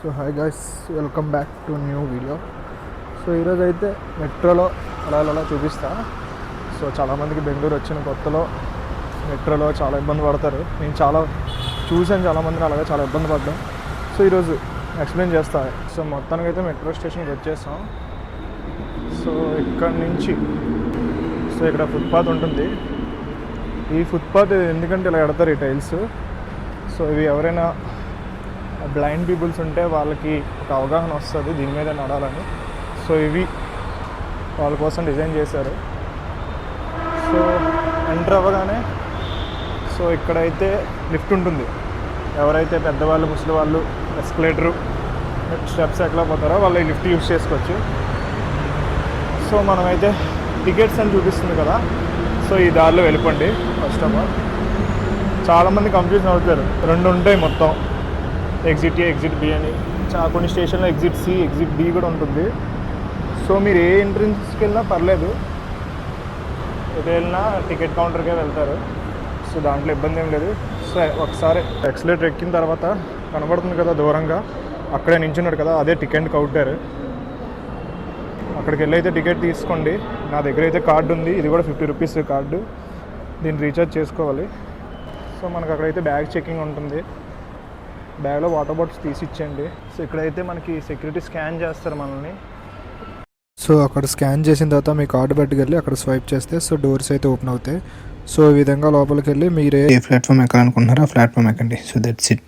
So hi guys, welcome back to new video. So ఈరోజు అయితే మెట్రోలో అలా చూపిస్తా. సో చాలామందికి బెంగళూరు వచ్చిన కొత్తలో మెట్రోలో చాలా ఇబ్బంది పడతారు. నేను చాలా చూసాను, చాలామందిని అలాగే చాలా ఇబ్బంది పడ్డాం. సో ఈరోజు ఎక్స్ప్లెయిన్ చేస్తా. సో మొత్తానికి అయితే మెట్రో స్టేషన్కి వచ్చేసాం. సో ఇక్కడ నుంచి ఇక్కడ ఫుట్పాత్ ఉంటుంది. ఈ ఫుట్పాత్ ఎందుకంటే ఇలా ఎడతారు ఈ టైల్స్. సో ఇవి ఎవరైనా బ్లైండ్ పీపుల్స్ ఉంటే వాళ్ళకి ఒక అవగాహన వస్తుంది దీని మీద నడాలని. సో ఇవి వాళ్ళ కోసం డిజైన్ చేశారు. సో ఎంటర్ అవ్వగానే సో ఇక్కడైతే లిఫ్ట్ ఉంటుంది. ఎవరైతే పెద్దవాళ్ళు, ముసలి వాళ్ళు ఎస్కలేటరు, స్టెప్స్ ఎక్కలేకపోతారో వాళ్ళు ఈ లిఫ్ట్ యూజ్ చేసుకోవచ్చు. సో మనమైతే టికెట్స్ అని చూపిస్తుంది కదా, సో ఈ దారిలో వెళ్ళిపోండి. ఫస్ట్ ఆఫ్ ఆల్ చాలామంది కన్ఫ్యూజన్ అవుతారు, రెండు ఉంటాయి మొత్తం, ఎగ్జిట్ ఏ, ఎగ్జిట్ బి అని. కొన్ని స్టేషన్లో ఎగ్జిట్ సి, ఎగ్జిట్ డి కూడా ఉంటుంది. సో మీరు ఏ ఎంట్రన్స్కి వెళ్ళినా పర్లేదు, ఎటు వెళ్ళినా టికెట్ కౌంటర్కే వెళ్తారు. సో దాంట్లో ఇబ్బంది ఏం లేదు. సో ఒకసారి ఎక్సలేటర్ ఎక్కిన తర్వాత కనబడుతుంది కదా దూరంగా, అక్కడే నించున్నాడు కదా, అదే టికెట్ కౌంటర్. అక్కడికి వెళ్ళి అయితే టికెట్ తీసుకోండి. నా దగ్గర అయితే కార్డు ఉంది, ఇది కూడా 50 రూపీస్ కార్డు. దీన్ని రీఛార్జ్ చేసుకోవాలి. సో మనకు అక్కడైతే బ్యాగ్ చెకింగ్ ఉంటుంది. బ్యాగ్లో వాటర్ బాటిల్స్ తీసి ఇచ్చేయండి. సో ఇక్కడైతే మనకి సెక్యూరిటీ స్కాన్ చేస్తారు మనల్ని. సో అక్కడ స్కాన్ చేసిన తర్వాత మీ కార్డు పట్టుకెళ్ళి అక్కడ స్వైప్ చేస్తే సో డోర్స్ అయితే ఓపెన్ అవుతాయి. సో ఈ విధంగా లోపలికి వెళ్ళి మీరు ఏ ప్లాట్ఫామ్ ఎక్కాలనుకుంటున్నారో ఆ ప్లాట్ఫామ్ ఎక్కండి. So that's it.